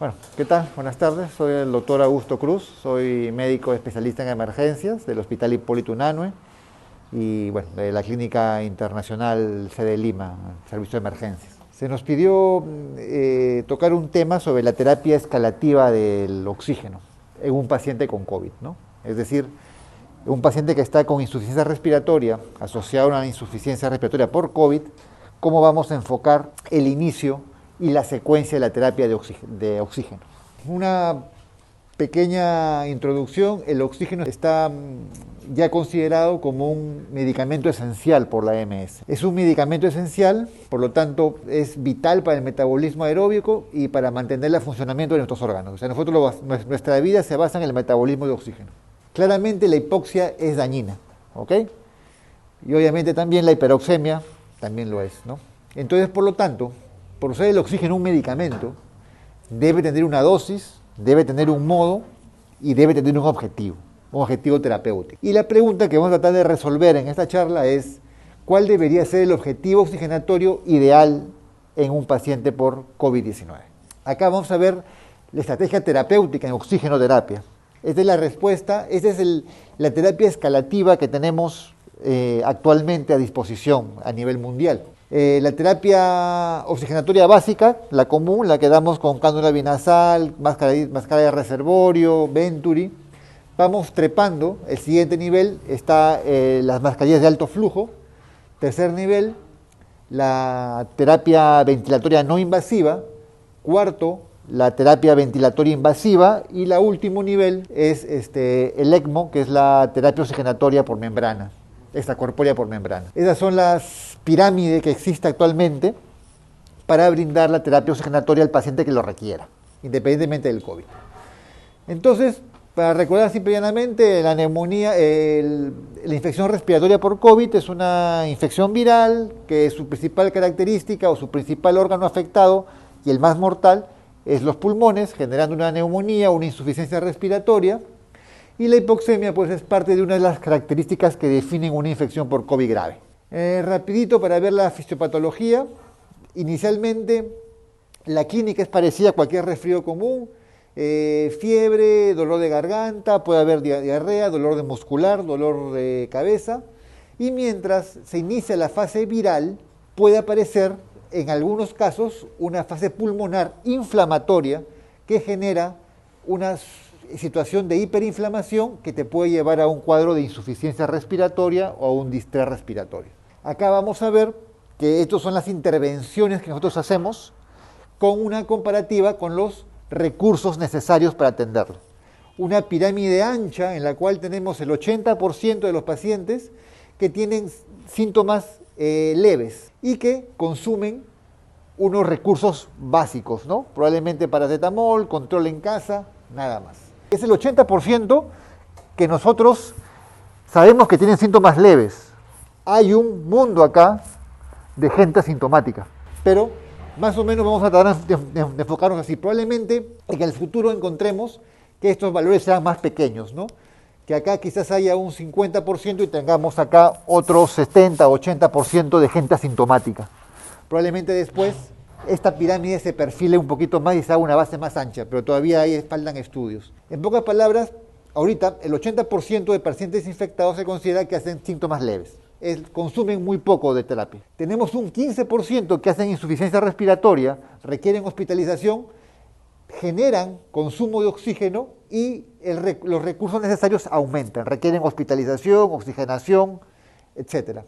Bueno, ¿qué tal? Buenas tardes. Soy el doctor Augusto Cruz, soy médico especialista en emergencias del Hospital Hipólito Unanue y bueno, de la Clínica Internacional Sede Lima, Servicio de Emergencias. Se nos pidió tocar un tema sobre la terapia escalativa del oxígeno en un paciente con COVID, ¿no? Es decir, un paciente que está con insuficiencia respiratoria, asociado a una insuficiencia respiratoria por COVID, ¿cómo vamos a enfocar el inicio y la secuencia de la terapia de oxígeno? Una pequeña introducción: el oxígeno está ya considerado como un medicamento esencial por la OMS. Es un medicamento esencial, por lo tanto es vital para el metabolismo aeróbico y para mantener el funcionamiento de nuestros órganos. O sea, nuestra vida se basa en el metabolismo de oxígeno. Claramente la hipoxia es dañina, ¿ok? Y obviamente también la hiperoxemia también lo es, ¿no? Entonces, por lo tanto, por usar el oxígeno un medicamento, debe tener una dosis, debe tener un modo y debe tener un objetivo terapéutico. Y la pregunta que vamos a tratar de resolver en esta charla es: ¿cuál debería ser el objetivo oxigenatorio ideal en un paciente por COVID-19? Acá vamos a ver la estrategia terapéutica en oxigenoterapia. Esta es la respuesta, esta es la terapia escalativa que tenemos actualmente a disposición a nivel mundial. La terapia oxigenatoria básica, la común, la que damos con cánula binasal, máscara de reservorio, Venturi. Vamos trepando. El siguiente nivel está las mascarillas de alto flujo. Tercer nivel, la terapia ventilatoria no invasiva. Cuarto, la terapia ventilatoria invasiva. Y la último nivel es el ECMO, que es la terapia oxigenatoria por membrana, extracorpórea por membrana. Esas son las pirámides que existe actualmente para brindar la terapia oxigenatoria al paciente que lo requiera, independientemente del COVID. Entonces, para recordar simple y llanamente, la neumonía, la infección respiratoria por COVID es una infección viral que su principal característica o su principal órgano afectado y el más mortal es los pulmones, generando una neumonía o una insuficiencia respiratoria. Y la hipoxemia pues es parte de una de las características que definen una infección por COVID grave. Rapidito para ver la fisiopatología. Inicialmente la clínica es parecida a cualquier resfrío común: fiebre, dolor de garganta, puede haber diarrea, dolor de muscular, dolor de cabeza. Y mientras se inicia la fase viral, puede aparecer en algunos casos una fase pulmonar inflamatoria que genera una situación de hiperinflamación que te puede llevar a un cuadro de insuficiencia respiratoria o a un distrés respiratorio. Acá vamos a ver que estas son las intervenciones que nosotros hacemos con una comparativa con los recursos necesarios para atenderlo. Una pirámide ancha en la cual tenemos el 80% de los pacientes que tienen síntomas leves y que consumen unos recursos básicos, ¿no? Probablemente paracetamol, control en casa, nada más. Es el 80% que nosotros sabemos que tienen síntomas leves. Hay un mundo acá de gente asintomática, pero más o menos vamos a tratar de enfocarnos así. Probablemente en el futuro encontremos que estos valores sean más pequeños, ¿no? Que acá quizás haya un 50% y tengamos acá otro 70 o 80% de gente asintomática. Probablemente después esta pirámide se perfile un poquito más y se haga una base más ancha, pero todavía ahí faltan estudios. En pocas palabras, ahorita el 80% de pacientes infectados se considera que hacen síntomas leves. Consumen muy poco de terapia. Tenemos un 15% que hacen insuficiencia respiratoria, requieren hospitalización, generan consumo de oxígeno y los recursos necesarios aumentan, requieren hospitalización, oxigenación, etc.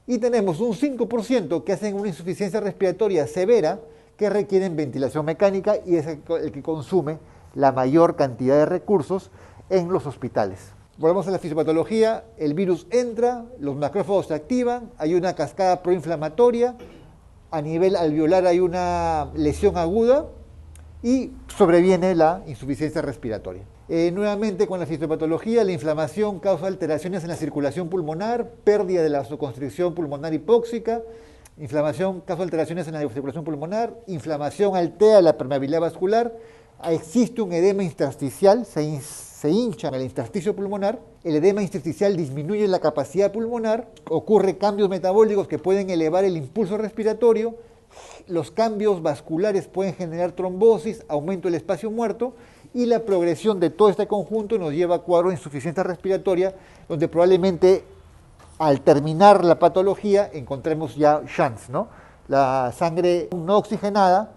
Y tenemos un 5% que hacen una insuficiencia respiratoria severa, que requieren ventilación mecánica y es el que consume la mayor cantidad de recursos en los hospitales. Volvemos a la fisiopatología. El virus entra, los macrófagos se activan, hay una cascada proinflamatoria, a nivel alveolar hay una lesión aguda y sobreviene la insuficiencia respiratoria. Nuevamente con la fisiopatología, la inflamación causa alteraciones en la circulación pulmonar, pérdida de la vasoconstricción pulmonar hipóxica, inflamación causa alteraciones en la circulación pulmonar, inflamación altera la permeabilidad vascular, existe un edema intersticial, se hincha en el intersticio pulmonar, el edema intersticial disminuye la capacidad pulmonar, ocurre cambios metabólicos que pueden elevar el impulso respiratorio, los cambios vasculares pueden generar trombosis, aumento del espacio muerto, y la progresión de todo este conjunto nos lleva a cuadros de insuficiencia respiratoria, donde probablemente al terminar la patología encontremos ya shunts, ¿no? La sangre no oxigenada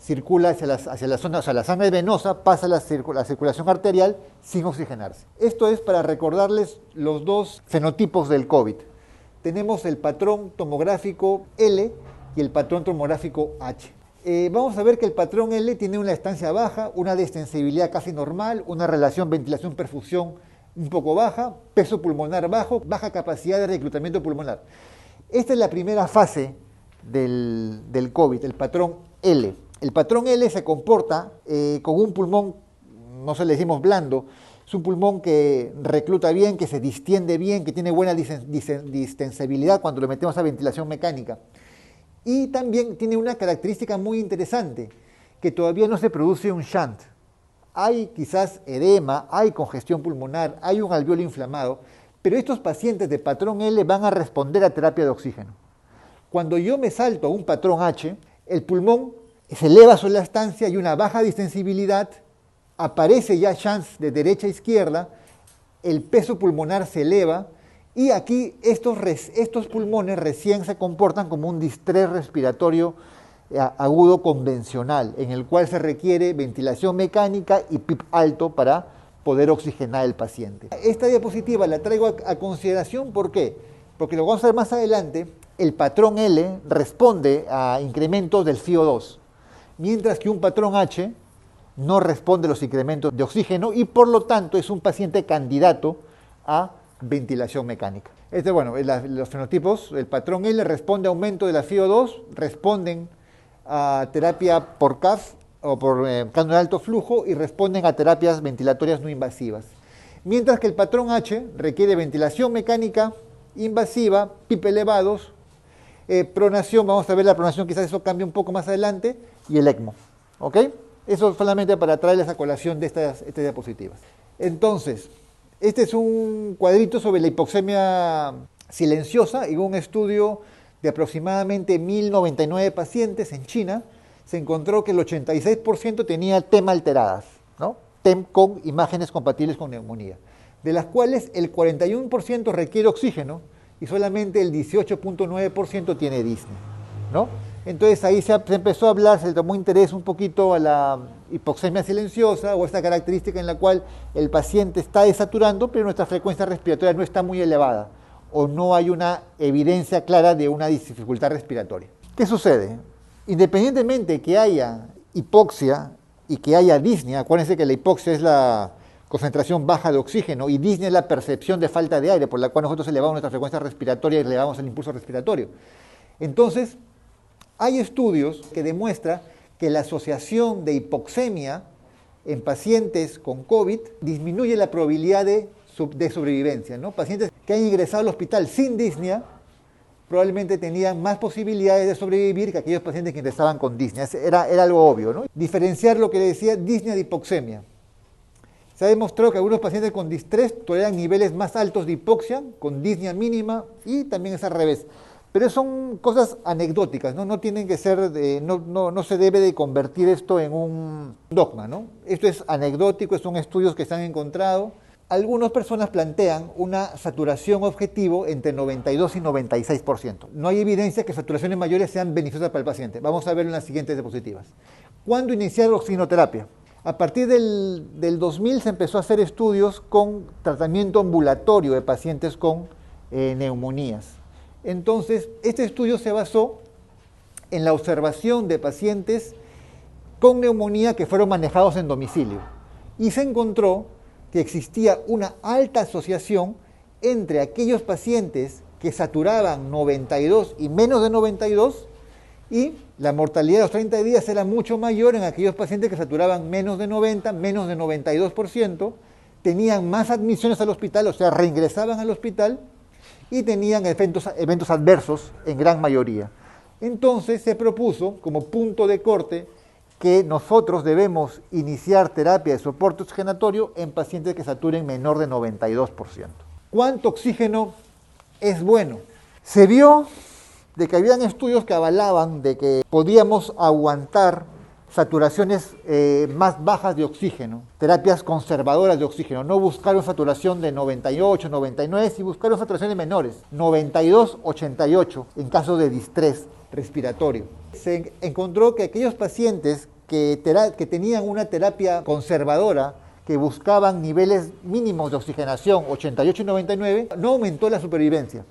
circula hacia la zona, o sea, la sangre venosa pasa a la circulación arterial sin oxigenarse. Esto es para recordarles los dos fenotipos del COVID. Tenemos el patrón tomográfico L y el patrón tomográfico H. Vamos a ver que el patrón L tiene una estancia baja, una distensibilidad casi normal, una relación ventilación-perfusión un poco baja, peso pulmonar bajo, baja capacidad de reclutamiento pulmonar. Esta es la primera fase del COVID, el patrón L. El patrón L se comporta con un pulmón, no se le decimos blando, es un pulmón que recluta bien, que se distiende bien, que tiene buena distensibilidad cuando lo metemos a ventilación mecánica. Y también tiene una característica muy interesante, que todavía no se produce un shunt. Hay quizás edema, hay congestión pulmonar, hay un alveolo inflamado, pero estos pacientes de patrón L van a responder a terapia de oxígeno. Cuando yo me salto a un patrón H, el pulmón se eleva sobre la estancia y una baja distensibilidad, aparece ya shunts de derecha a izquierda, el peso pulmonar se eleva, y aquí estos pulmones recién se comportan como un distrés respiratorio agudo convencional, en el cual se requiere ventilación mecánica y PIP alto para poder oxigenar al paciente. Esta diapositiva la traigo a consideración, ¿por qué? Porque lo vamos a ver más adelante, el patrón L responde a incrementos del CO2, mientras que un patrón H no responde a los incrementos de oxígeno y por lo tanto es un paciente candidato a ventilación mecánica. Los fenotipos, el patrón L responde a aumento de la CO2, responden a terapia por CAF o por cánula de alto flujo y responden a terapias ventilatorias no invasivas. Mientras que el patrón H requiere ventilación mecánica invasiva, PIP elevados, pronación, vamos a ver la pronación, quizás eso cambie un poco más adelante, y el ECMO. ¿Ok? Eso solamente para traerles a colación de estas diapositivas. Entonces, este es un cuadrito sobre la hipoxemia silenciosa en un estudio de aproximadamente 1.099 pacientes en China. Se encontró que el 86% tenía TEM alteradas, ¿no? TEM con imágenes compatibles con neumonía, de las cuales el 41% requiere oxígeno y solamente el 18.9% tiene disnea, ¿no? Entonces ahí se empezó a hablar, se le tomó interés un poquito a la hipoxemia silenciosa o esta característica en la cual el paciente está desaturando, pero nuestra frecuencia respiratoria no está muy elevada o no hay una evidencia clara de una dificultad respiratoria. ¿Qué sucede? Independientemente que haya hipoxia y que haya disnea, acuérdense que la hipoxia es la concentración baja de oxígeno y disnea es la percepción de falta de aire, por la cual nosotros elevamos nuestra frecuencia respiratoria y elevamos el impulso respiratorio. Entonces, hay estudios que demuestran que la asociación de hipoxemia en pacientes con COVID disminuye la probabilidad de sobrevivencia, ¿no? Pacientes que han ingresado al hospital sin disnea probablemente tenían más posibilidades de sobrevivir que aquellos pacientes que ingresaban con disnea. Era algo obvio, ¿no? Diferenciar lo que le decía disnea de hipoxemia. Se ha demostrado que algunos pacientes con distrés toleran niveles más altos de hipoxia, con disnea mínima, y también es al revés. Pero son cosas anecdóticas, ¿no? No tienen que ser, no se debe de convertir esto en un dogma, ¿no? Esto es anecdótico, son estudios que se han encontrado. Algunas personas plantean una saturación objetivo entre 92 y 96%. No hay evidencia que saturaciones mayores sean beneficiosas para el paciente. Vamos a verlo en las siguientes diapositivas. ¿Cuándo iniciar la oxigenoterapia? A partir del 2000 se empezó a hacer estudios con tratamiento ambulatorio de pacientes con neumonías. Entonces, este estudio se basó en la observación de pacientes con neumonía que fueron manejados en domicilio y se encontró que existía una alta asociación entre aquellos pacientes que saturaban 92 y menos de 92 y la mortalidad de los 30 días era mucho mayor en aquellos pacientes que saturaban menos de 90, menos de 92%, tenían más admisiones al hospital, o sea, reingresaban al hospital y tenían eventos adversos en gran mayoría. Entonces se propuso como punto de corte que nosotros debemos iniciar terapia de soporte oxigenatorio en pacientes que saturen menor de 92%. ¿Cuánto oxígeno es bueno? Se vio de que habían estudios que avalaban de que podíamos aguantar saturaciones más bajas de oxígeno, terapias conservadoras de oxígeno, no buscar una saturación de 98, 99, sino buscar saturaciones menores, 92, 88 en caso de distrés respiratorio. Se encontró que aquellos pacientes que tenían una terapia conservadora, que buscaban niveles mínimos de oxigenación, 88 y 99, no aumentó la supervivencia.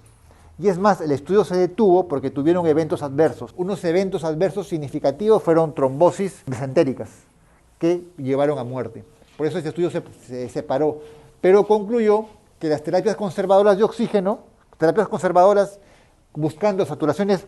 Y es más, el estudio se detuvo porque tuvieron eventos adversos. Unos eventos adversos significativos fueron trombosis mesentéricas, que llevaron a muerte. Por eso este estudio se separó. Pero concluyó que las terapias conservadoras de oxígeno, terapias conservadoras buscando saturaciones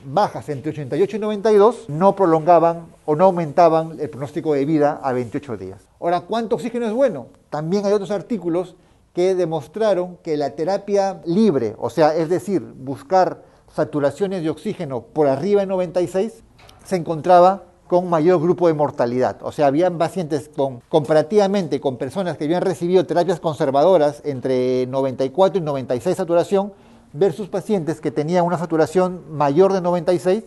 bajas entre 88 y 92, no prolongaban o no aumentaban el pronóstico de vida a 28 días. Ahora, ¿cuánto oxígeno es bueno? También hay otros artículos que demostraron que la terapia libre, o sea, es decir, buscar saturaciones de oxígeno por arriba de 96, se encontraba con mayor grupo de mortalidad. O sea, habían pacientes comparativamente con personas que habían recibido terapias conservadoras entre 94 y 96 saturación, versus pacientes que tenían una saturación mayor de 96,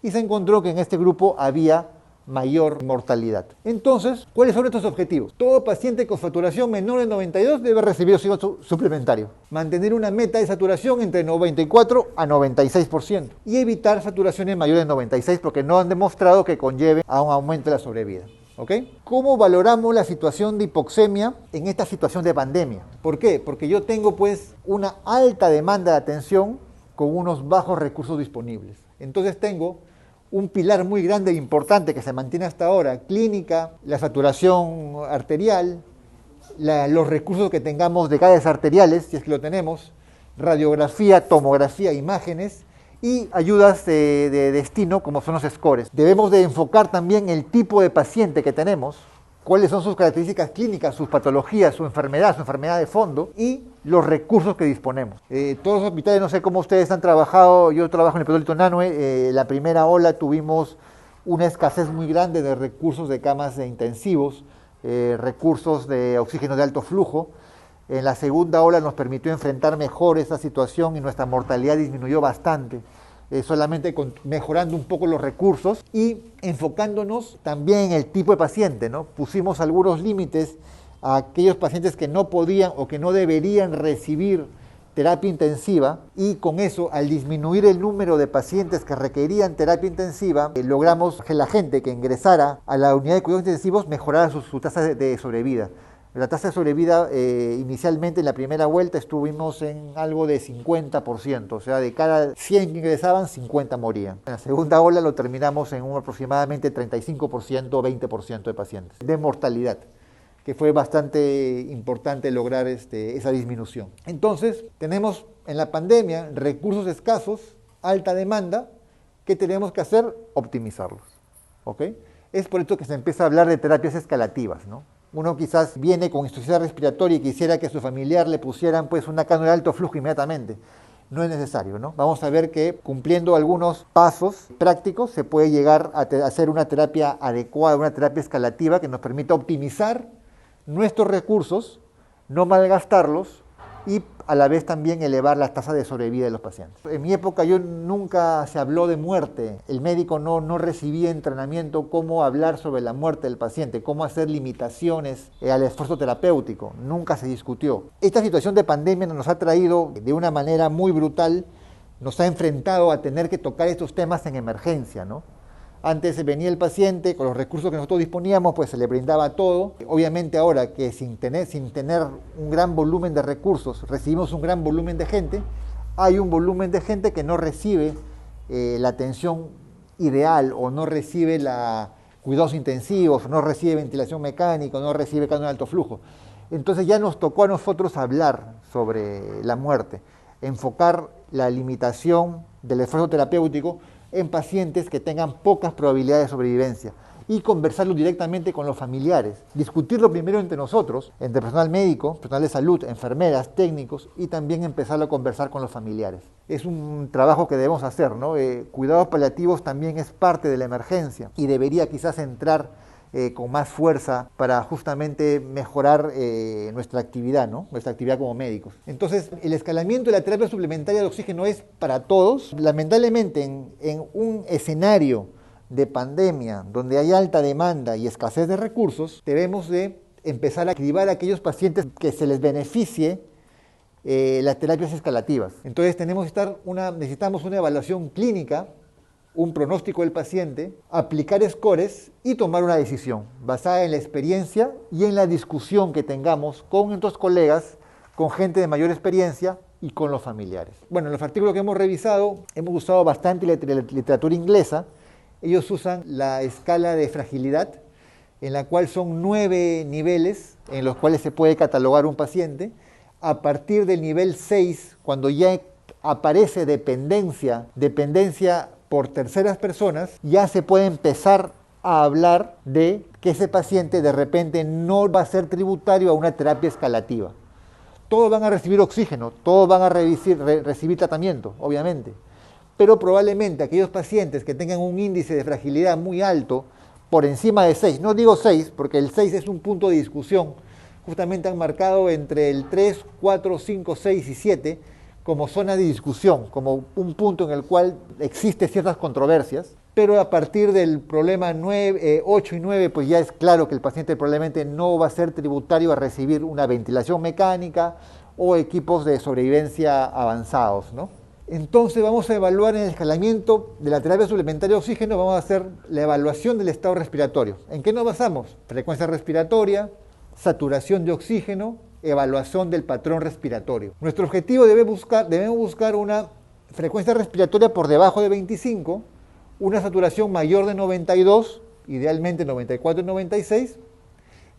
y se encontró que en este grupo había mayor mortalidad. Entonces, ¿cuáles son estos objetivos? Todo paciente con saturación menor de 92 debe recibir oxígeno suplementario. Mantener una meta de saturación entre 94 a 96% y evitar saturaciones mayores de 96 porque no han demostrado que conlleve a un aumento de la sobrevida. ¿Ok? ¿Cómo valoramos la situación de hipoxemia en esta situación de pandemia? ¿Por qué? Porque yo tengo pues una alta demanda de atención con unos bajos recursos disponibles. Entonces tengo un pilar muy grande e importante que se mantiene hasta ahora: clínica, la saturación arterial, los recursos que tengamos de gases arteriales, si es que lo tenemos, radiografía, tomografía, imágenes, y ayudas de destino como son los scores. Debemos de enfocar también el tipo de paciente que tenemos, cuáles son sus características clínicas, sus patologías, su enfermedad de fondo y los recursos que disponemos. Todos los hospitales, no sé cómo ustedes han trabajado, yo trabajo en el Hospital Nanue, la primera ola tuvimos una escasez muy grande de recursos de camas de intensivos, recursos de oxígeno de alto flujo. En la segunda ola nos permitió enfrentar mejor esa situación y nuestra mortalidad disminuyó bastante, solamente mejorando un poco los recursos y enfocándonos también en el tipo de paciente, ¿no? Pusimos algunos límites a aquellos pacientes que no podían o que no deberían recibir terapia intensiva, y con eso, al disminuir el número de pacientes que requerían terapia intensiva, logramos que la gente que ingresara a la unidad de cuidados intensivos mejorara su tasa de sobrevida. La tasa de sobrevida inicialmente en la primera vuelta estuvimos en algo de 50%, o sea, de cada 100 que ingresaban, 50 morían. En la segunda ola lo terminamos en un aproximadamente 35% o 20% de pacientes de mortalidad, que fue bastante importante lograr esa disminución. Entonces, tenemos en la pandemia recursos escasos, alta demanda. ¿Qué tenemos que hacer? Optimizarlos. ¿Ok? Es por esto que se empieza a hablar de terapias escalativas, ¿no? Uno quizás viene con insuficiencia respiratoria y quisiera que a su familiar le pusieran pues una cánula de alto flujo inmediatamente. No es necesario, ¿no? Vamos a ver que cumpliendo algunos pasos prácticos se puede llegar a hacer una terapia adecuada, una terapia escalativa que nos permita optimizar nuestros recursos, no malgastarlos y a la vez también elevar la tasa de sobrevida de los pacientes. En mi época nunca se habló de muerte. El médico no recibía entrenamiento cómo hablar sobre la muerte del paciente, cómo hacer limitaciones al esfuerzo terapéutico. Nunca se discutió. Esta situación de pandemia nos ha traído de una manera muy brutal, nos ha enfrentado a tener que tocar estos temas en emergencia, ¿no? Antes venía el paciente, con los recursos que nosotros disponíamos, pues se le brindaba todo. Obviamente ahora que sin tener un gran volumen de recursos, recibimos un gran volumen de gente, hay un volumen de gente que no recibe la atención ideal o no recibe cuidados intensivos, no recibe ventilación mecánica, no recibe cánula de alto flujo. Entonces ya nos tocó a nosotros hablar sobre la muerte, enfocar la limitación del esfuerzo terapéutico en pacientes que tengan pocas probabilidades de sobrevivencia y conversarlo directamente con los familiares, discutirlo primero entre nosotros, entre personal médico, personal de salud, enfermeras, técnicos, y también empezarlo a conversar con los familiares. Es un trabajo que debemos hacer, ¿no? Cuidados paliativos también es parte de la emergencia y debería quizás entrar con más fuerza para justamente mejorar nuestra actividad, ¿no? Nuestra actividad como médicos. Entonces, el escalamiento de la terapia suplementaria de oxígeno es para todos. Lamentablemente, en un escenario de pandemia donde hay alta demanda y escasez de recursos, debemos de empezar a activar a aquellos pacientes que se les beneficie las terapias escalativas. Entonces necesitamos una evaluación clínica, un pronóstico del paciente, aplicar scores y tomar una decisión basada en la experiencia y en la discusión que tengamos con nuestros colegas, con gente de mayor experiencia y con los familiares. Bueno, en los artículos que hemos revisado hemos usado bastante la literatura inglesa. Ellos usan la escala de fragilidad, en la cual son 9 niveles en los cuales se puede catalogar un paciente. A partir del nivel 6, cuando ya aparece dependencia por terceras personas, ya se puede empezar a hablar de que ese paciente de repente no va a ser tributario a una terapia escalativa. Todos van a recibir oxígeno, todos van a recibir tratamiento, obviamente, pero probablemente aquellos pacientes que tengan un índice de fragilidad muy alto, por encima de 6, no digo 6, porque el 6 es un punto de discusión, justamente han marcado entre el 3, 4, 5, 6 y 7 como zona de discusión, como un punto en el cual existen ciertas controversias, pero a partir del problema 8 y 9, pues ya es claro que el paciente probablemente no va a ser tributario a recibir una ventilación mecánica o equipos de sobrevivencia avanzados, ¿no? Entonces vamos a evaluar en el escalamiento de la terapia suplementaria de oxígeno, vamos a hacer la evaluación del estado respiratorio. ¿En qué nos basamos? Frecuencia respiratoria, saturación de oxígeno, evaluación del patrón respiratorio. Nuestro objetivo debemos buscar una frecuencia respiratoria por debajo de 25, una saturación mayor de 92, idealmente 94 y 96,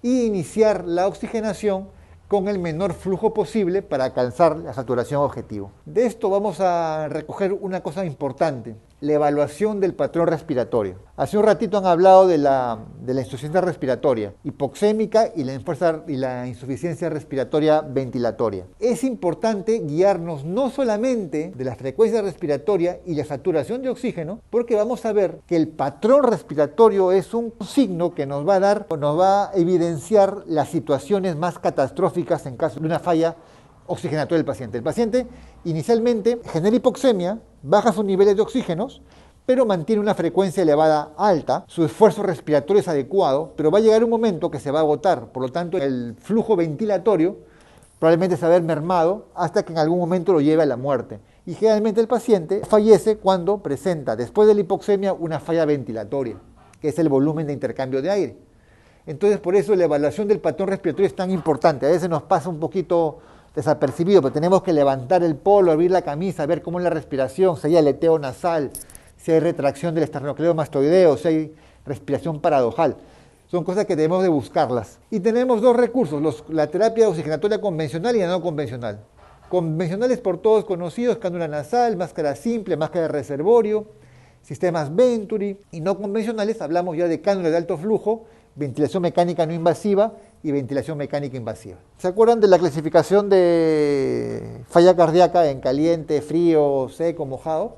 y iniciar la oxigenación con el menor flujo posible para alcanzar la saturación objetivo. De esto vamos a recoger una cosa importante, la evaluación del patrón respiratorio. Hace un ratito han hablado de la insuficiencia respiratoria hipoxémica y la insuficiencia respiratoria ventilatoria. Es importante guiarnos no solamente de la frecuencia respiratoria y la saturación de oxígeno, porque vamos a ver que el patrón respiratorio es un signo que nos va a evidenciar las situaciones más catastróficas en caso de una falla oxigenatoria del paciente. El paciente inicialmente genera hipoxemia, baja sus niveles de oxígenos, pero mantiene una frecuencia elevada alta, su esfuerzo respiratorio es adecuado, pero va a llegar un momento que se va a agotar, por lo tanto el flujo ventilatorio probablemente se va a ver mermado hasta que en algún momento lo lleve a la muerte. Y generalmente el paciente fallece cuando presenta, después de la hipoxemia, una falla ventilatoria, que es el volumen de intercambio de aire. Entonces, por eso la evaluación del patrón respiratorio es tan importante. A veces nos pasa un poquito desapercibido, pero tenemos que levantar el polo, abrir la camisa, ver cómo es la respiración, si hay aleteo nasal, si hay retracción del esternocleidomastoideo, si hay respiración paradojal. Son cosas que debemos de buscarlas. Y tenemos dos recursos, la terapia oxigenatoria convencional y la no convencional. Convencionales por todos conocidos, cánula nasal, máscara simple, máscara de reservorio, sistemas Venturi. Y no convencionales, hablamos ya de cánula de alto flujo, ventilación mecánica no invasiva y ventilación mecánica invasiva. ¿Se acuerdan de la clasificación de falla cardíaca en caliente, frío, seco, mojado?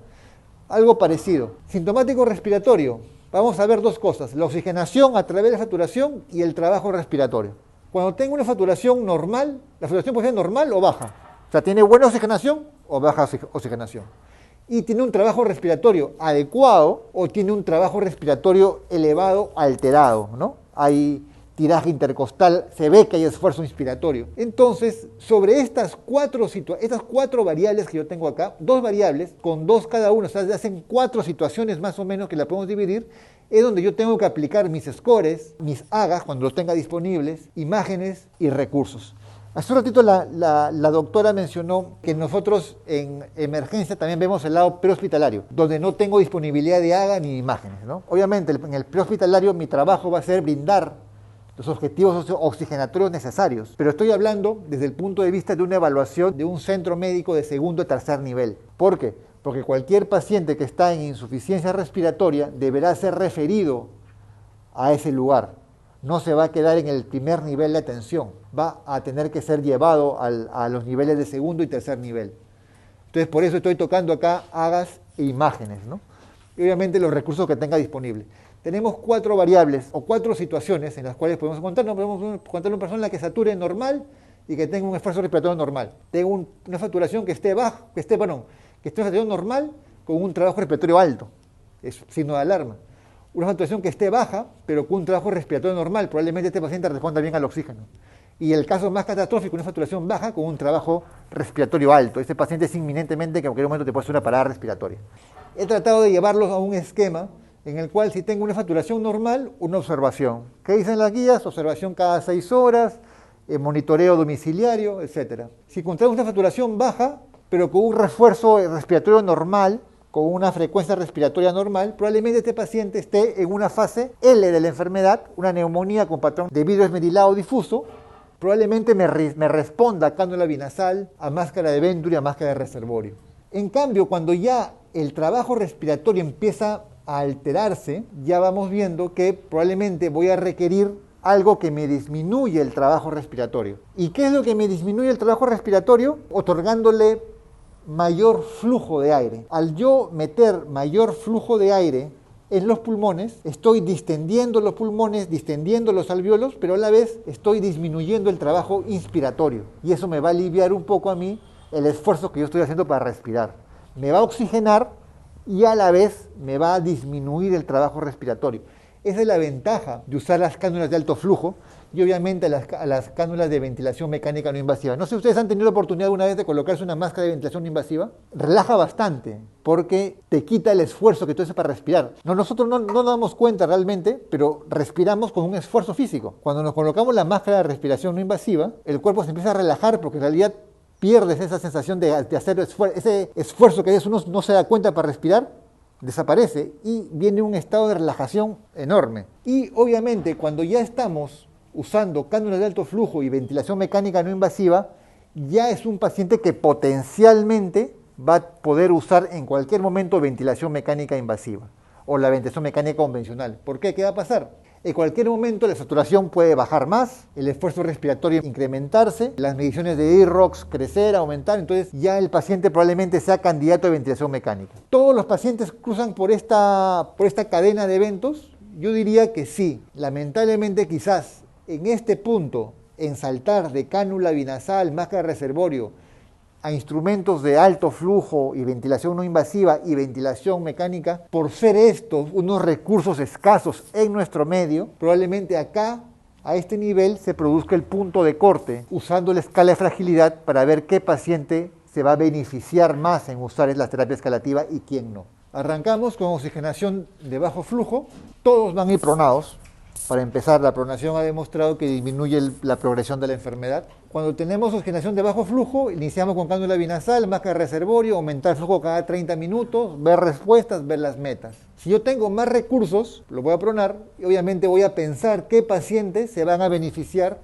Algo parecido. Sintomático respiratorio. Vamos a ver dos cosas, la oxigenación a través de la saturación y el trabajo respiratorio. Cuando tengo una saturación normal, la saturación puede ser normal o baja. O sea, tiene buena oxigenación o baja oxigenación. Y tiene un trabajo respiratorio adecuado o tiene un trabajo respiratorio elevado, alterado, ¿no? Hay tiraje intercostal, se ve que hay esfuerzo inspiratorio. Entonces, sobre estas cuatro variables que yo tengo acá, dos variables, con dos cada una, o sea, se hacen 4 situaciones más o menos que la podemos dividir, es donde yo tengo que aplicar mis scores, mis AGAs, cuando los tenga disponibles, imágenes y recursos. Hace un ratito la doctora mencionó que nosotros en emergencia también vemos el lado prehospitalario, donde no tengo disponibilidad de AGA ni imágenes, ¿no? Obviamente en el prehospitalario mi trabajo va a ser brindar los objetivos oxigenatorios necesarios, pero estoy hablando desde el punto de vista de una evaluación de un centro médico de segundo o tercer nivel. ¿Por qué? Porque cualquier paciente que está en insuficiencia respiratoria deberá ser referido a ese lugar. No se va a quedar en el primer nivel de atención, va a tener que ser llevado a los niveles de segundo y tercer nivel. Entonces, por eso estoy tocando acá AGAs e imágenes, ¿no? y obviamente los recursos que tenga disponibles. Tenemos 4 variables o 4 situaciones en las cuales podemos encontrarnos. Podemos encontrar una persona en la que sature normal y que tenga un esfuerzo respiratorio normal. Tengo una saturación que esté baja, que esté en una saturación normal con un trabajo respiratorio alto. Es signo de alarma. Una saturación que esté baja, pero con un trabajo respiratorio normal. Probablemente este paciente responda bien al oxígeno. Y el caso más catastrófico, una saturación baja con un trabajo respiratorio alto. Este paciente es inminentemente que en cualquier momento te puede hacer una parada respiratoria. He tratado de llevarlos a un esquema en el cual si tengo una saturación normal, una observación. ¿Qué dicen las guías? Observación cada 6 horas, monitoreo domiciliario, etc. Si encontramos una saturación baja, pero con un refuerzo respiratorio normal, con una frecuencia respiratoria normal, probablemente este paciente esté en una fase L de la enfermedad, una neumonía con patrón de vidrio esmerilado difuso, probablemente me responda a cánula binasal, a máscara de Venturi, a máscara de reservorio. En cambio, cuando ya el trabajo respiratorio empieza a alterarse, ya vamos viendo que probablemente voy a requerir algo que me disminuye el trabajo respiratorio. ¿Y qué es lo que me disminuye el trabajo respiratorio? Otorgándole mayor flujo de aire. Al yo meter mayor flujo de aire en los pulmones, estoy distendiendo los pulmones, distendiendo los alvéolos, pero a la vez estoy disminuyendo el trabajo inspiratorio. Y eso me va a aliviar un poco a mí el esfuerzo que yo estoy haciendo para respirar. Me va a oxigenar y a la vez me va a disminuir el trabajo respiratorio. Esa es la ventaja de usar las cánulas de alto flujo y obviamente a las cánulas de ventilación mecánica no invasiva. No sé si ustedes han tenido la oportunidad alguna vez de colocarse una máscara de ventilación no invasiva. Relaja bastante porque te quita el esfuerzo que tú haces para respirar. Nosotros no nos damos cuenta realmente, pero respiramos con un esfuerzo físico. Cuando nos colocamos la máscara de respiración no invasiva, el cuerpo se empieza a relajar porque en realidad pierdes esa sensación de hacer ese esfuerzo que a veces uno no se da cuenta para respirar, desaparece y viene un estado de relajación enorme. Y obviamente cuando ya estamos usando cánulas de alto flujo y ventilación mecánica no invasiva, ya es un paciente que potencialmente va a poder usar en cualquier momento ventilación mecánica invasiva o la ventilación mecánica convencional. ¿Por qué? ¿Qué va a pasar? En cualquier momento la saturación puede bajar más, el esfuerzo respiratorio incrementarse, las mediciones de IROX crecer, aumentar, entonces ya el paciente probablemente sea candidato a ventilación mecánica. ¿Todos los pacientes cruzan por esta cadena de eventos? Yo diría que sí. Lamentablemente quizás en este punto, en saltar de cánula binasal, máscara de reservorio, a instrumentos de alto flujo y ventilación no invasiva y ventilación mecánica, por ser estos unos recursos escasos en nuestro medio, probablemente acá, a este nivel, se produzca el punto de corte, usando la escala de fragilidad para ver qué paciente se va a beneficiar más en usar la terapia escalativa y quién no. Arrancamos con oxigenación de bajo flujo, todos van a ir pronados. Para empezar, la pronación ha demostrado que disminuye la progresión de la enfermedad. Cuando tenemos oxigenación de bajo flujo, iniciamos con cánula binasal, máscara de reservorio, aumentar el flujo cada 30 minutos, ver respuestas, ver las metas. Si yo tengo más recursos, lo voy a pronar y obviamente voy a pensar qué pacientes se van a beneficiar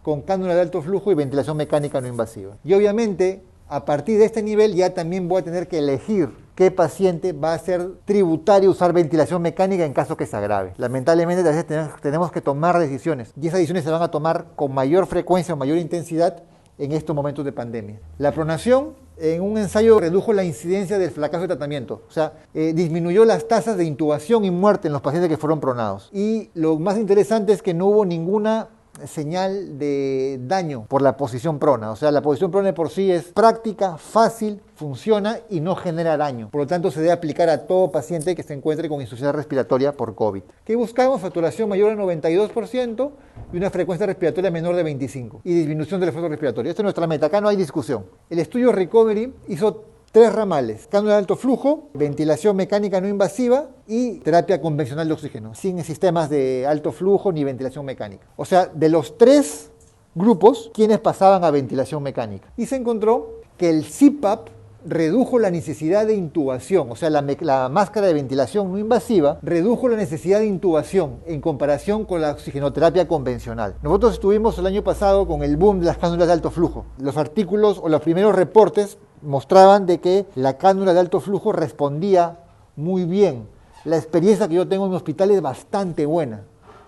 con cánula de alto flujo y ventilación mecánica no invasiva. Y obviamente, a partir de este nivel ya también voy a tener que elegir qué paciente va a ser tributario usar ventilación mecánica en caso que se agrave. Lamentablemente a veces tenemos que tomar decisiones y esas decisiones se van a tomar con mayor frecuencia o mayor intensidad en estos momentos de pandemia. La pronación en un ensayo redujo la incidencia del fracaso de tratamiento, o sea, disminuyó las tasas de intubación y muerte en los pacientes que fueron pronados. Y lo más interesante es que no hubo ninguna señal de daño por la posición prona, o sea, la posición prona de por sí es práctica, fácil, funciona y no genera daño. Por lo tanto, se debe aplicar a todo paciente que se encuentre con insuficiencia respiratoria por COVID. ¿Qué buscamos? Saturación mayor al 92% y una frecuencia respiratoria menor de 25 y disminución del esfuerzo respiratorio. Esta es nuestra meta, acá no hay discusión. El estudio Recovery hizo 3 ramales: cánula de alto flujo, ventilación mecánica no invasiva y terapia convencional de oxígeno, sin sistemas de alto flujo ni ventilación mecánica. O sea, de los 3 grupos, quienes pasaban a ventilación mecánica. Y se encontró que el CPAP redujo la necesidad de intubación, o sea, la máscara de ventilación no invasiva redujo la necesidad de intubación en comparación con la oxigenoterapia convencional. Nosotros estuvimos el año pasado con el boom de las cánulas de alto flujo. Los artículos o los primeros reportes mostraban de que la cánula de alto flujo respondía muy bien. La experiencia que yo tengo en mi hospital es bastante buena.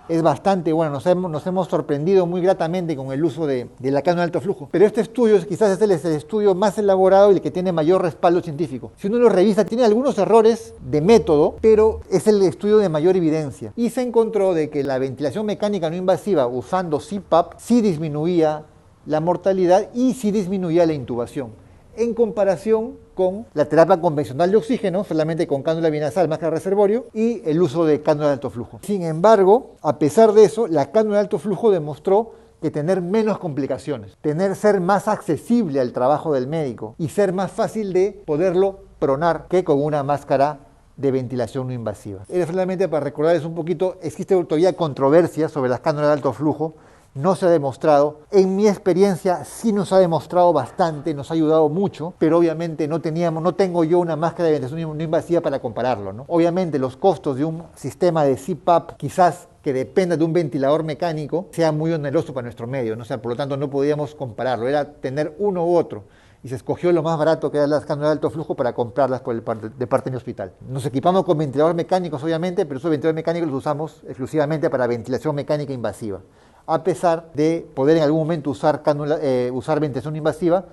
es bastante bueno, nos hemos sorprendido muy gratamente con el uso de la cánula de alto flujo. Pero este estudio quizás es el estudio más elaborado y el que tiene mayor respaldo científico. Si uno lo revisa, tiene algunos errores de método, pero es el estudio de mayor evidencia. Y se encontró de que la ventilación mecánica no invasiva usando CPAP sí disminuía la mortalidad y sí disminuía la intubación, en comparación con la terapia convencional de oxígeno, solamente con cánula binasal, máscara de reservorio, y el uso de cánula de alto flujo. Sin embargo, a pesar de eso, la cánula de alto flujo demostró que tener menos complicaciones, ser más accesible al trabajo del médico y ser más fácil de poderlo pronar que con una máscara de ventilación no invasiva. Realmente, para recordarles un poquito, existe todavía controversia sobre las cánulas de alto flujo. No se ha demostrado. En mi experiencia sí nos ha demostrado bastante, nos ha ayudado mucho, pero obviamente no tengo yo una máscara de ventilación no invasiva para compararlo, ¿no? Obviamente los costos de un sistema de CPAP, quizás que dependa de un ventilador mecánico, sea muy oneroso para nuestro medio, ¿no? O sea, por lo tanto no podíamos compararlo, era tener uno u otro. Y se escogió lo más barato, que eran las cánulas de alto flujo, para comprarlas de parte de mi hospital. Nos equipamos con ventiladores mecánicos, obviamente, pero esos ventiladores mecánicos los usamos exclusivamente para ventilación mecánica invasiva. A pesar de poder en algún momento usar ventilación invasiva,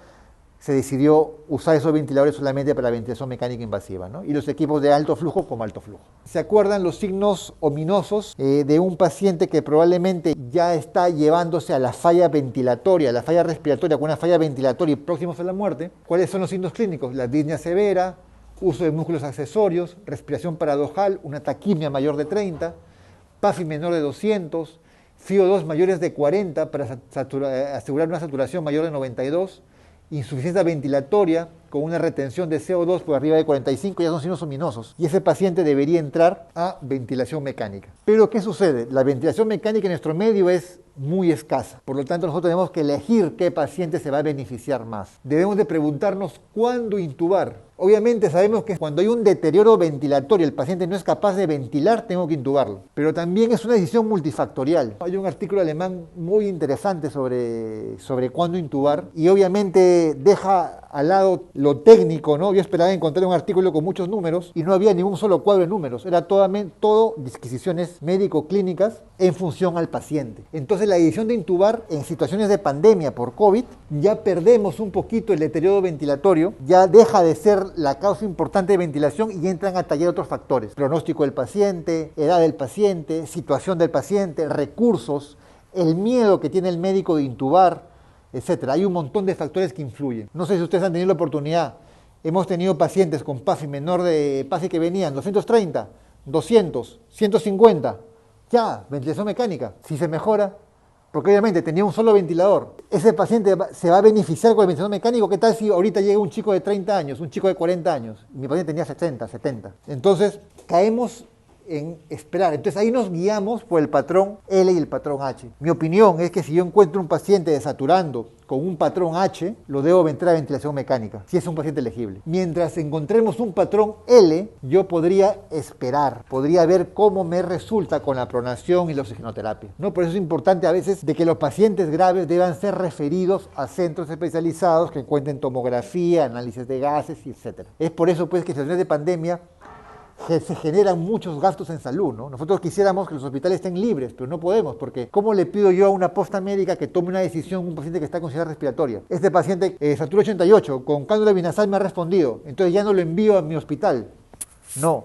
se decidió usar esos ventiladores solamente para ventilación mecánica invasiva, ¿no? Y los equipos de alto flujo como alto flujo. ¿Se acuerdan los signos ominosos de un paciente que probablemente ya está llevándose a la falla ventilatoria, la falla respiratoria, con una falla ventilatoria y próximos a la muerte? ¿Cuáles son los signos clínicos? La disnea severa, uso de músculos accesorios, respiración paradojal, una taquimia mayor de 30, PAFI menor de 200, FiO2 mayores de 40 para asegurar una saturación mayor de 92, insuficiencia ventilatoria con una retención de CO2 por arriba de 45, ya son signos ominosos. Y ese paciente debería entrar a ventilación mecánica. Pero ¿qué sucede? La ventilación mecánica en nuestro medio es muy escasa. Por lo tanto, nosotros tenemos que elegir qué paciente se va a beneficiar más. Debemos de preguntarnos cuándo intubar. Obviamente sabemos que cuando hay un deterioro ventilatorio, el paciente no es capaz de ventilar, tengo que intubarlo. Pero también es una decisión multifactorial. Hay un artículo alemán muy interesante sobre cuándo intubar y obviamente deja al lado lo técnico, ¿no? Yo esperaba encontrar un artículo con muchos números y no había ningún solo cuadro de números. Era todo disquisiciones médico-clínicas en función al paciente. Entonces la decisión de intubar en situaciones de pandemia por COVID, ya perdemos un poquito el deterioro ventilatorio, ya deja de ser la causa importante de ventilación y entran a tallar otros factores. Pronóstico del paciente, edad del paciente, situación del paciente, recursos, el miedo que tiene el médico de intubar, etcétera. Hay un montón de factores que influyen. No sé si ustedes han tenido la oportunidad. Hemos tenido pacientes con PAFI menor de PAFI que venían 230, 200, 150. Ya, ventilación mecánica. Si se mejora, porque obviamente tenía un solo ventilador, ese paciente se va a beneficiar con el ventilador mecánico. ¿Qué tal si ahorita llega un chico de 30 años, un chico de 40 años? Y mi paciente tenía 60, 70. Entonces, caemos en esperar. Entonces ahí nos guiamos por el patrón L y el patrón H. Mi opinión es que si yo encuentro un paciente desaturando con un patrón H, lo debo meter a ventilación mecánica, si es un paciente elegible. Mientras encontremos un patrón L, yo podría esperar, podría ver cómo me resulta con la pronación y la oxigenoterapia, ¿no? Por eso es importante a veces de que los pacientes graves deban ser referidos a centros especializados que encuentren tomografía, análisis de gases, etc. Es por eso pues que en situaciones de pandemia se generan muchos gastos en salud, ¿no? Nosotros quisiéramos que los hospitales estén libres, pero no podemos, porque ¿cómo le pido yo a una posta médica que tome una decisión un paciente que está con ansiedad respiratoria? Este paciente satura 88, con cánula binasal me ha respondido, entonces ya no lo envío a mi hospital. No.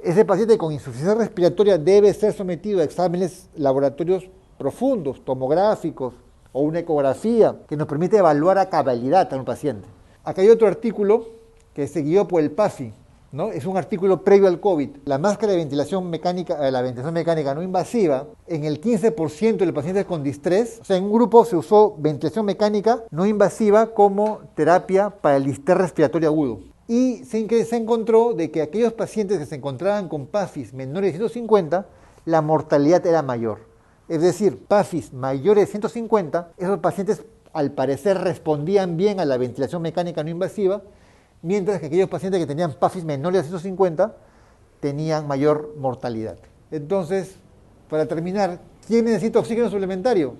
Ese paciente con insuficiencia respiratoria debe ser sometido a exámenes laboratorios profundos, tomográficos o una ecografía que nos permite evaluar a cabalidad a un paciente. Acá hay otro artículo que se guió por el PAFI, ¿no? Es un artículo previo al COVID. La máscara de ventilación mecánica, la ventilación mecánica no invasiva, en el 15% de los pacientes con distrés, o sea, en un grupo se usó ventilación mecánica no invasiva como terapia para el distrés respiratorio agudo. Y se encontró de que aquellos pacientes que se encontraban con PAFIs menores de 150, la mortalidad era mayor. Es decir, PAFIs mayores de 150, esos pacientes al parecer respondían bien a la ventilación mecánica no invasiva, mientras que aquellos pacientes que tenían PAFIs menores de 150 tenían mayor mortalidad. Entonces, para terminar, ¿quién necesita oxígeno suplementario?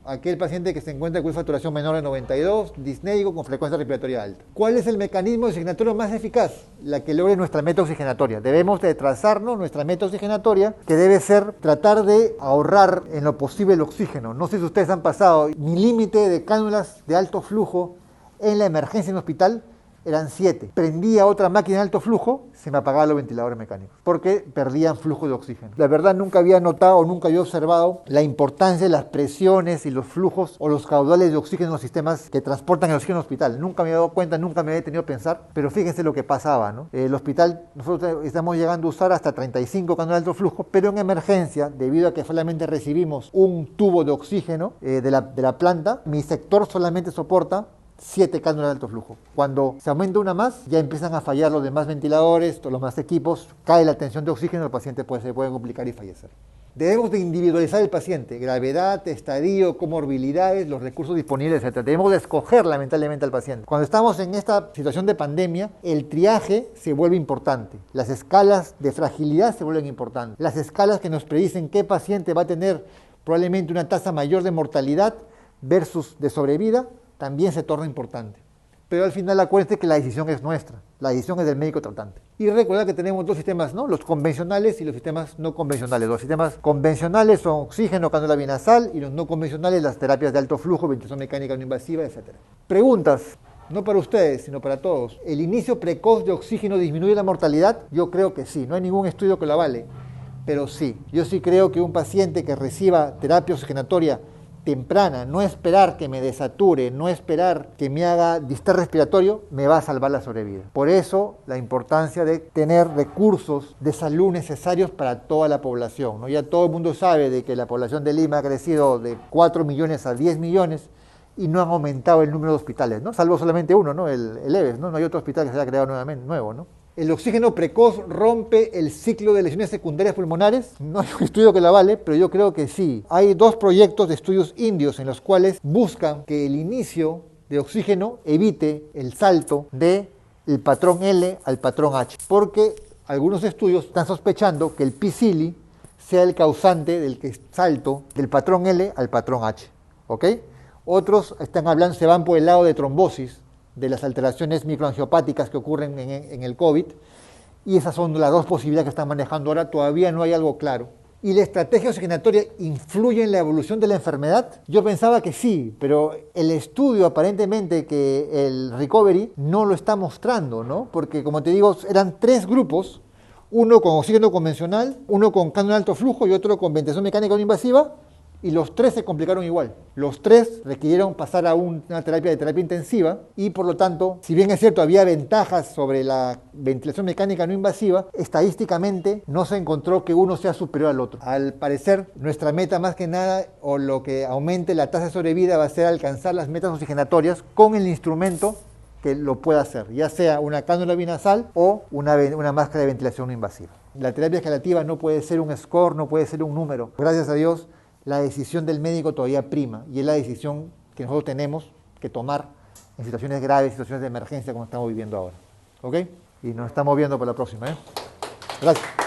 aquel paciente que se encuentra con una saturación menor de 92, disnéico con frecuencia respiratoria alta. ¿Cuál es el mecanismo oxigenatorio más eficaz? La que logre nuestra meta oxigenatoria. Debemos de trazarnos nuestra meta oxigenatoria, que debe ser tratar de ahorrar en lo posible el oxígeno. No sé si ustedes han pasado, mi límite de cánulas de alto flujo en la emergencia en hospital eran 7. Prendía otra máquina de alto flujo, se me apagaban los ventiladores mecánicos, porque perdían flujo de oxígeno. La verdad nunca había notado, nunca había observado la importancia de las presiones y los flujos o los caudales de oxígeno en los sistemas que transportan el oxígeno al hospital. Nunca me había dado cuenta, nunca me había tenido que pensar, pero fíjense lo que pasaba, ¿no? El hospital, nosotros estamos llegando a usar hasta 35 cánulas de alto flujo, pero en emergencia, debido a que solamente recibimos un tubo de oxígeno de la planta, mi sector solamente soporta 7 cánulas de alto flujo. Cuando se aumenta una más, ya empiezan a fallar los demás ventiladores, todos los más equipos, cae la tensión de oxígeno, el paciente se puede complicar y fallecer. Debemos de individualizar el paciente, gravedad, estadio, comorbilidades, los recursos disponibles, etc. Debemos de escoger lamentablemente al paciente. Cuando estamos en esta situación de pandemia, el triaje se vuelve importante, las escalas de fragilidad se vuelven importantes, las escalas que nos predicen qué paciente va a tener probablemente una tasa mayor de mortalidad versus de sobrevida, también se torna importante. Pero al final acuérdense que la decisión es nuestra, la decisión es del médico tratante. Y recordad que tenemos dos sistemas, ¿no? Los convencionales y los sistemas no convencionales. Los sistemas convencionales son oxígeno, cánula binasal, y los no convencionales las terapias de alto flujo, ventilación mecánica no invasiva, etc. Preguntas, no para ustedes, sino para todos. ¿El inicio precoz de oxígeno disminuye la mortalidad? Yo creo que sí, no hay ningún estudio que lo avale, pero sí. Yo sí creo que un paciente que reciba terapia oxigenatoria temprana, no esperar que me desature, no esperar que me haga distrés respiratorio, me va a salvar la sobrevida. Por eso, la importancia de tener recursos de salud necesarios para toda la población, ¿no? Ya todo el mundo sabe de que la población de Lima ha crecido de 4 millones a 10 millones y no han aumentado el número de hospitales, ¿no? Salvo solamente uno, ¿no? El EVES, ¿no? No hay otro hospital que se haya creado nuevo, ¿no? El oxígeno precoz rompe el ciclo de lesiones secundarias pulmonares. No hay un estudio que la avale, pero yo creo que sí. Hay 2 proyectos de estudios indios en los cuales buscan que el inicio de oxígeno evite el salto del patrón L al patrón H. Porque algunos estudios están sospechando que el P-Cili sea el causante del salto del patrón L al patrón H. ¿Ok? Otros están hablando, se van por el lado de trombosis, de las alteraciones microangiopáticas que ocurren en el COVID, y esas son las 2 posibilidades que están manejando ahora. Todavía no hay algo claro. ¿Y la estrategia oxigenatoria influye en la evolución de la enfermedad? Yo pensaba que sí, pero el estudio aparentemente que el recovery no lo está mostrando, ¿no? Porque como te digo, eran 3 grupos, uno con oxígeno convencional, uno con cánula de alto flujo y otro con ventilación mecánica no invasiva, y los 3 se complicaron igual. Los 3 requirieron pasar a una terapia intensiva y por lo tanto, si bien es cierto, había ventajas sobre la ventilación mecánica no invasiva, estadísticamente no se encontró que uno sea superior al otro. Al parecer, nuestra meta más que nada, o lo que aumente la tasa de sobrevida, va a ser alcanzar las metas oxigenatorias con el instrumento que lo pueda hacer, ya sea una cánula binasal o una máscara de ventilación no invasiva. La terapia escalativa no puede ser un score, no puede ser un número. Gracias a Dios, la decisión del médico todavía prima y es la decisión que nosotros tenemos que tomar en situaciones graves, situaciones de emergencia como estamos viviendo ahora. ¿Ok? Y nos estamos viendo para la próxima, ¿eh? Gracias.